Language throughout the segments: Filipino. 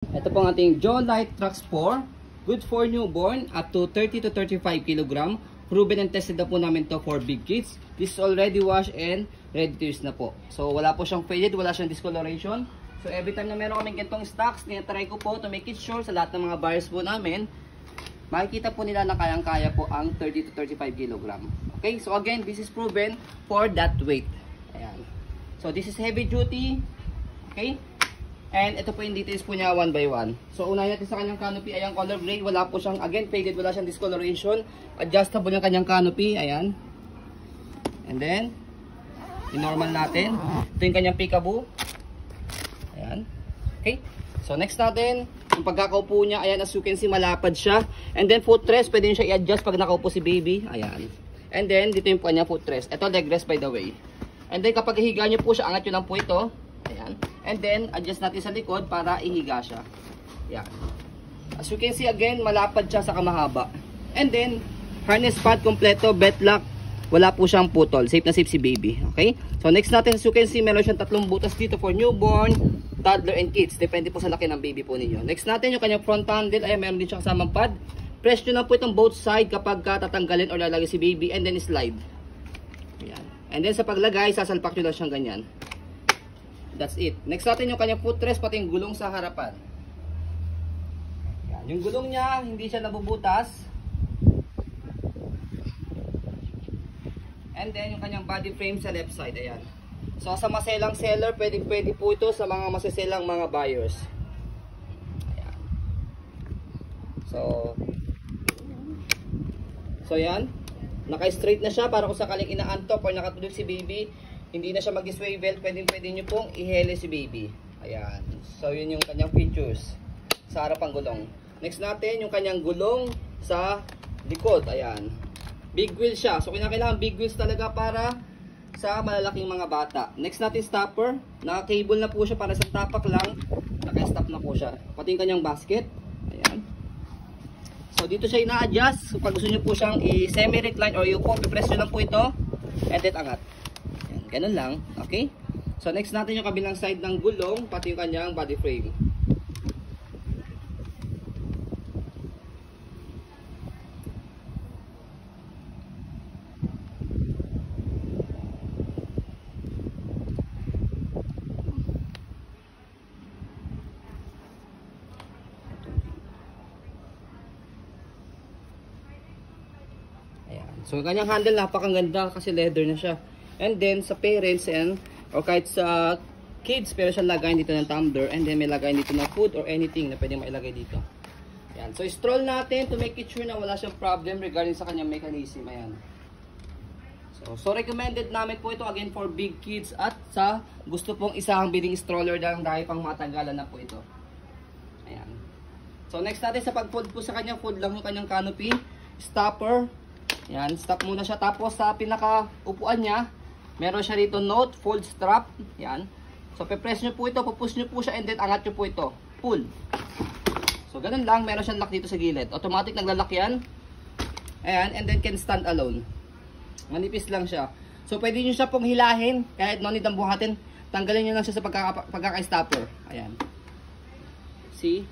Ito po ang ating Jawlite Trax 4. Good for newborn up to 30 to 35 kg. Proven and tested na po namin to for big kids. This is already washed and ready to use na po. So wala po siyang faded, wala siyang discoloration. So every time na meron kaming ganitong stocks, tinatry ko po to make it sure sa lahat ng mga buyers po namin, makikita po nila na kayang-kaya po ang 30 to 35 kg. Okay, so again, this is proven for that weight. Ayan. So this is heavy duty. Okay? And ito po yung details po niya one by one. So unahin natin sa kanyang canopy, ayan, color gray, wala po siyang, again, faded, wala siyang discoloration. Adjustable yung kanyang canopy, ayan. And then, i-normal natin. Ito yung kanyang peekaboo. Ayan. Okay. So next natin, yung pagkakaupo niya, ayan, as you can see, malapad siya. And then footrest, pwede nyo siya i-adjust pag nakaupo si baby. Ayan. And then, dito yung kanyang footrest. Ito, leg rest by the way. And then, kapag higa nyo po siya, angat nyo lang po ito. Ayan. And then, adjust natin sa likod para ihiga siya. Ayan. As you can see, again, malapad siya sa kamahaba. And then, harness pad kompleto, belt lock. Wala po siyang putol. Safe na safe si baby. Okay? So, next natin, as you can see, meron siyang 3 butas dito for newborn, toddler, and kids. Depende po sa laki ng baby po ninyo. Next natin, yung kanyang front handle. Ayan, meron din siyang kasamang pad. Press nyo na po itong both side kapag tatanggalin or lalagay si baby. And then, slide. Ayan. And then, sa paglagay, sasalpak nyo lang siyang ganyan. That's it. Next natin yung kanyang footrest, pati yung gulong sa harapan. Yan. Yung gulong niya, hindi siya nabubutas. And then, yung kanyang body frame sa left side. Ayan. So, sa maselang seller, pwede po ito sa mga maseselang mga buyers. Ayan. So, yan. Naka-straight na siya para kung sakaling inaantok or nakatulog si baby, hindi na siya mag-swivel, pwede nyo pong ihele si baby. Ayan. So, yun yung kanyang features sa harapang gulong. Next natin, yung kanyang gulong sa likod. Ayan. Big wheel siya. So, kailangan big wheels talaga para sa malalaking mga bata. Next natin, stopper. Naka-cable na po siya para sa tapak lang. Naka-stop na po siya. Pati yung kanyang basket. Ayan. So, dito siya ina-adjust. So, pag gusto nyo po siyang i-semi-recline or i-upo, i-press nyo lang po ito. And then, angat. Ganun lang, okay? So next natin yung kabilang side ng gulong, pati yung kanyang body frame. Ayan. So yung kanyang handle napakaganda kasi leather na siya. And then, sa parents or kahit sa kids, pero siya lagayin dito ng tumbler. And then, may lagayin dito ng food or anything na pwede mailagay dito. Ayan. So, stroll natin to make it sure na wala siyang problem regarding sa kanyang mechanism. Ayan. So recommended namin po ito again for big kids at sa gusto pong isang biling stroller lang dahil pang matagalan na po ito. Ayan. So, next natin sa pag-fold po sa kanyang fold lang yung kanyang canopy. Stopper. Ayan. Stop muna siya. Tapos, sa pinaka-upuan niya, meron siya dito note, fold strap. Yan. So, pe-press nyo po ito, pupush nyo po siya, and then angat nyo po ito. Pull. So, ganun lang. Meron siyang lock dito sa gilid. Automatic naglalak yan. Ayan. And then can stand alone. Manipis lang siya. So, pwede nyo siya pong hilahin. Kahit no need ang buhatin. Tanggalin nyo lang siya sa pagkaka-stopper. Ayan. See?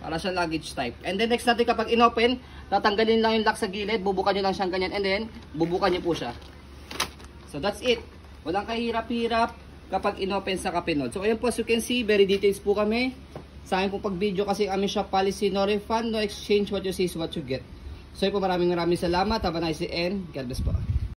Para siyang luggage type. And then next natin kapag inopen, tatanggalin lang yung lock sa gilid. Bubukan nyo lang siyang ganyan. And then, bubukan nyo po siya. So that's it. Walang kahirap-hirap kapag inopen sa kapinod. So ayan po, as you can see, very details po kami. Sa akin po pag video kasi kami shop policy, no refund, no exchange, what you see is what you get. So yun po, maraming salamat. Have a nice day and God bless po.